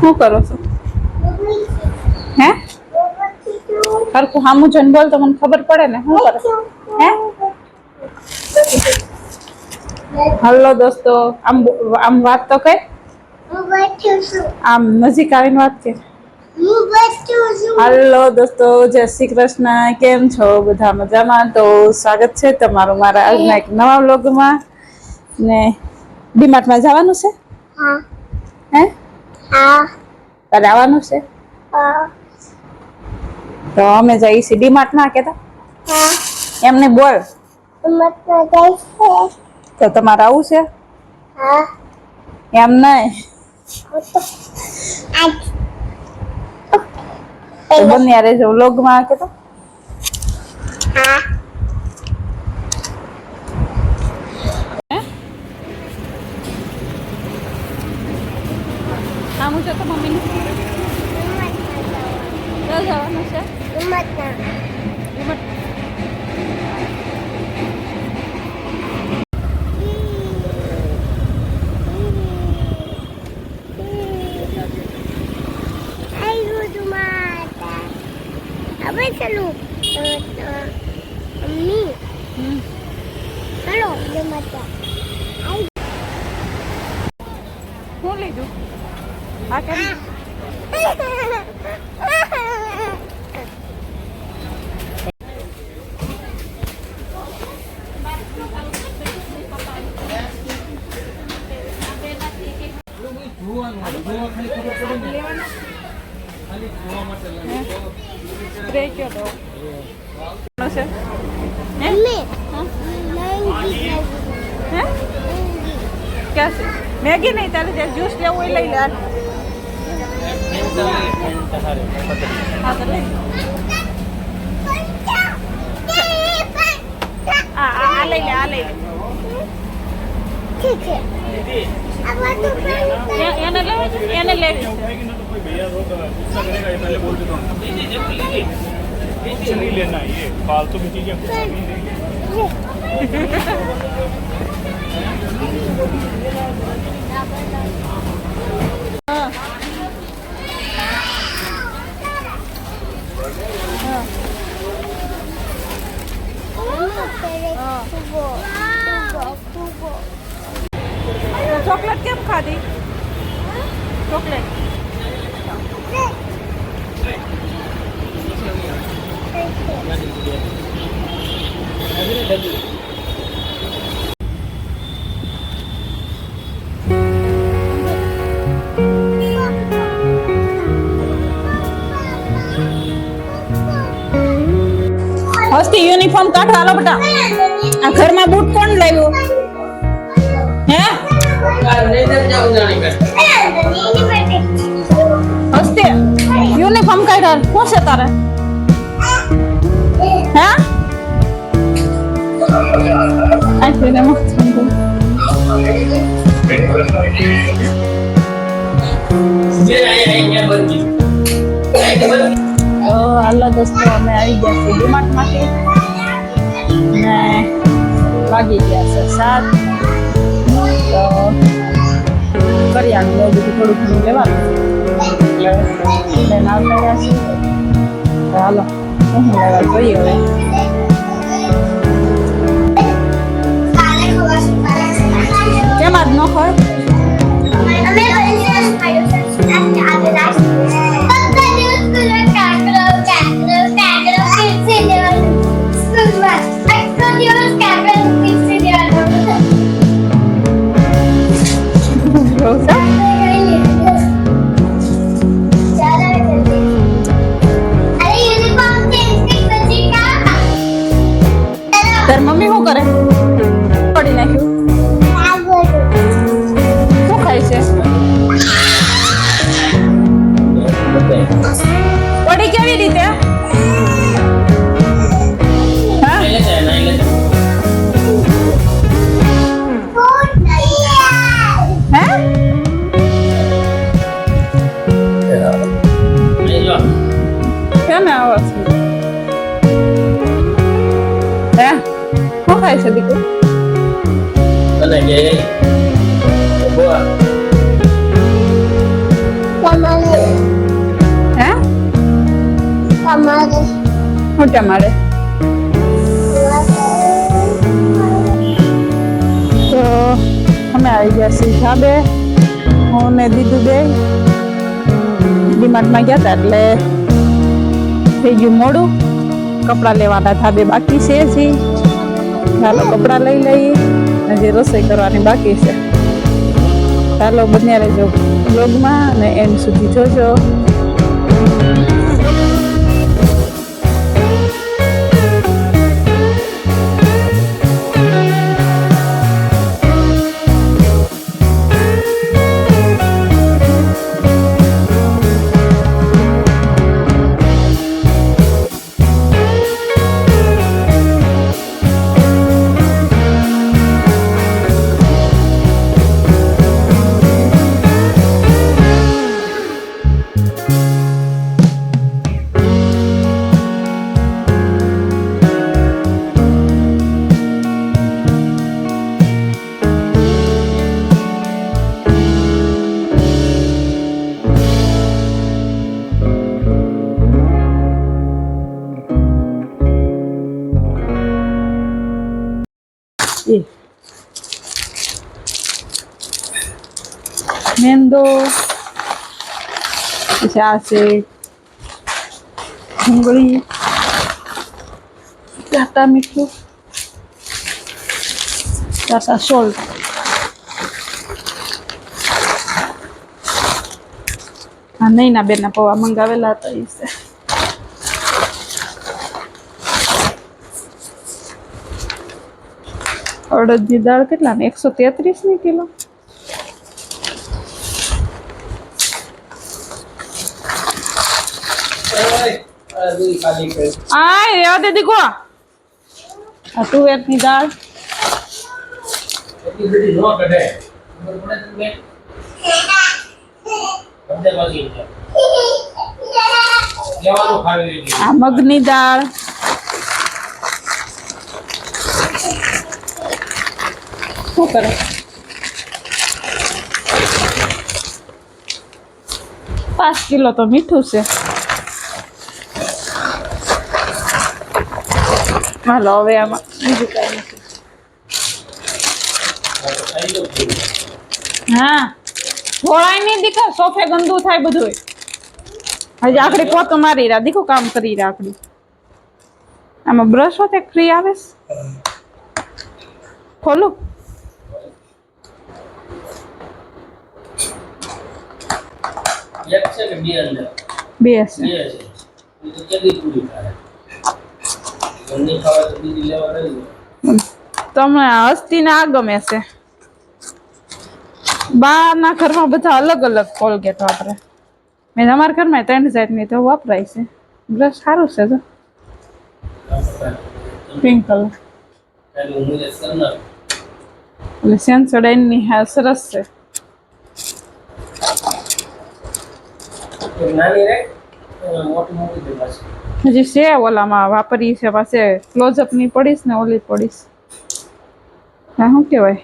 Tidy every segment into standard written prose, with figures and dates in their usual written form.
શું કરો છો? હે હરખું સામું જોઈને બોલ તો મને ખબર પડે ને. શું કરો? હે હલો દોસ્તો, આમ વાત તો કઈ. આમ નજીક આવીને વાત કે. હલો દોસ્તો, જય શ્રી કૃષ્ણ. કેમ છો બધા? મજામાં? તો સ્વાગત છે તમારું મારા આજના એક નવા વ્લોગમાં. ને ડીમાર્ટમાં જવાનું છે? હે તારે આવવાનું છે? તો અમે જઈએ છીએ ડીમાર્ટમાં. કેતા એમને બોલ. તો તમારે આવું છે? એમ નહીં. બંને યારે જો વ્લોગમાં કેતો. આમ છે તો મમ્મીને જવાનું છે. હવે ચલો મમ્મી ચલો જમતા શું લીધું? આ કેમ? સ્પ્રે કયો તો છે? મમ્મી હે ક્યાં છે? મેગી નહીં, તારે જે જ્યુસ લેવું હોય લઈ લે. હા તો લઈ આ લઈ લે, આ લઈ લે. ઠીક છે એને લેવી, એને લેવી नहीं लेना ये फालतू की चीजें ચોકલેટ કેમ ખાધી? ચોકલેટ હસ્તી યુનિફોર્મ કાઢો. હાલો બેટા, આ ઘરમાં બૂટ કોણ લાવ્યું? હે હસ્તી યુનિફોર્મ કાઢો. શું છે તારે? હે હાલો દોસ્તો, અમે આવી ગયા છીએ ડીમાર્ટમાંથી ને વાગી ગયા છે 7. તો કરિયાણું એવું બધું થોડું ઘણું લેવાનું એટલે લઈને આવતા રહ્યા છીએ. તો હાલો શું લેવા જોઈએ હવે. કેમ આજ ન હોય? તાર મમ્મી શું કરે? પડી નાખ્યું. શું ખાય છે? પડી કેવી રીતે? કેમ આવો છો? હે શું ખાય છે દીકુ? Mama અમારે મોટા માળે. તો અમે આવી ગયા છીએ ધાબે. હું ને દીદુ બે ડીમાર્ટમાં ગયા હતા એટલે થઈ ગયું મોડું. કપડાં લેવાના ધાબે બાકી છે હજી. ચાલો કપડાં લઈ લઈએ. હજી રસોઈ કરવાની બાકી છે. ચાલો બન્યા રહેજો બ્લોગમાં અને એન્ડ સુધી જોજો. મેંદો પછી આ છે ડુંગળી, ટાટા મીઠું, ટાટા સોલ્ટ, આ નૈના બેનના પૌવા મંગાવેલા હતા એ છે. અડદની દાળ કેટલા ને 133 ની કિલો. આય રેવા દે દીકો. આ તુવેરની દાળ આ મગની દાળ શું કરે? 5 કિલો તો મીઠું છે. હાલો હવે આમાં બીજું કાંઈ નથી. હા થોડાય નહીં દીકરા, સોફે ગંદુ થાય બધું. હજી આખડી પોતો મારી રહ્યા દીકું કામ કરી રહ્યા આખડી. આમાં બ્રશ હોતે ફ્રી આવે ખોલું. બે તમને હસ્તી ને આ ગમે છે. બહાર ના ઘરમાં બધા અલગ અલગ કોલગેટ વાપરે. મેં અમારા ઘરમાં 3 જાતની તો વાપરાય છે. બ્રશ સારું છે તો પિંક કલર એટલે સેન્સોડાઇન ની હા સરસ છે. હજી છે ઓલામાં વાપરી છે પાસે ક્લોઝઅપ ની પડીશ ને ઓલી પડીશ. હા શું કહેવાય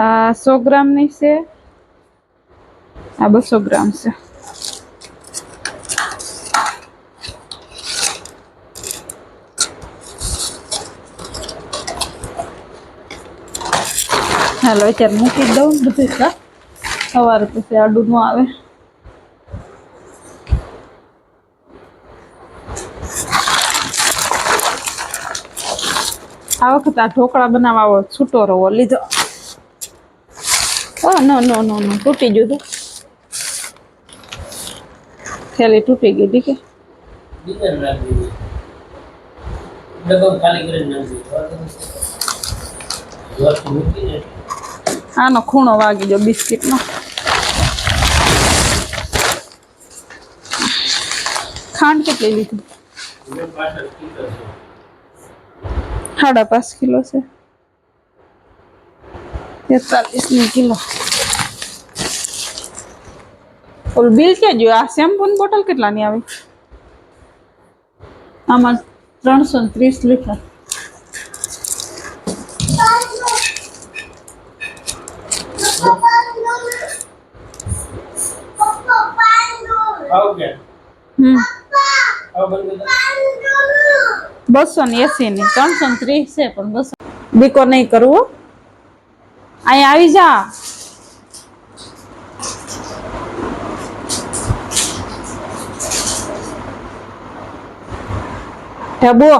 આ 100 ગ્રામ ની છે, આ 200 ગ્રામ છે. હાલો અત્યારે મૂકી દઉં બધું. સવારે પછી આડું ન આવે. આ વખત આ ઢોકળા બનાવવા છૂટો રવો લીધો. ઓ નો નો નો નો તૂટી ગયું. થેલી તૂટી ગઈ દીકે. આનો ખૂણો વાગી ગયો બિસ્કિટ નો. ખાંડ કેટલી લીધી? 5.5 કિલો છે. 43 કિલો. ઓલ બિલ ક્યાં ગયું? આ શેમ્પૂની બોટલ કેટલાની આવી? આમાં 330 લીટર. 280 ની 330 છે પણ 200 બીકો નહીં કરવું. અહીંયા આવી જા. ઢબો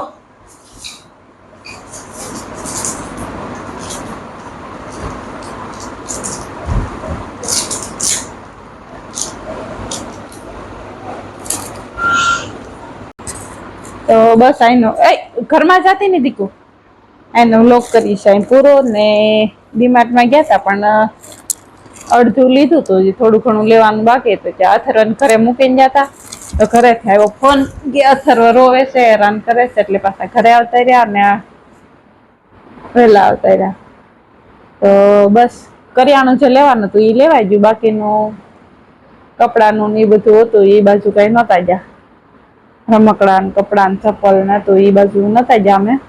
તો બસ આઈનો ઘરમાં જાતી ને દીકુ એનો લોક કરીશ અહીં પૂરો ને ડીમાર્ટમાં ગયા હતા પણ અડધું લીધું હતું થોડું ઘણું લેવાનું બાકી હતું ત્યાં અથર્વને ઘરે મૂકીને જતા તો ઘરેથી આવ્યો ફોન કે અથર્વ રોવે છે હેરાન કરે છે એટલે પાછા ઘરે આવતા રહ્યા ને વહેલા આવતા રહ્યા તો બસ કરિયાણું જે લેવાનું હતું એ લેવાઈ ગયું બાકીનું કપડાનું ને એ બધું હતું એ બાજુ કઈ નહોતા ગયા રમકડા ને કપડા ને ચપ્પલ ને તો એ બાજુ નતા ગયા અમે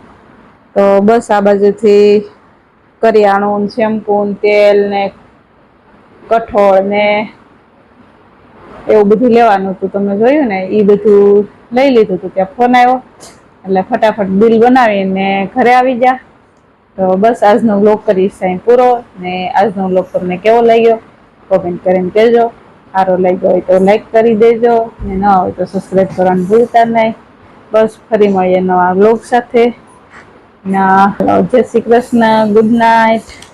તો બસ આ બાજુથી કરિયાણું શેમ્પુ તેલ ને કઠોળ ને એવું બધું લેવાનું હતું તમે જોયું ને એ બધું લઈ લીધું હતું ત્યાં ફોન આવ્યો એટલે ફટાફટ બિલ બનાવીને ઘરે આવી ગયા તો બસ આજનો વ્લોગ કરીશ અહીં પૂરો ને આજનો વ્લોગ તમને કેવો લાગ્યો કોમેન્ટ કરીને કહેજો સારો લાગ્યો હોય તો લાઈક કરી દેજો ને ન હોય તો સબસ્ક્રાઈબ કરવાનું ભૂલતા નહીં બસ ફરી મળીએ નવા વ્લોગ સાથે જય શ્રી કૃષ્ણ ગુડ નાઇટ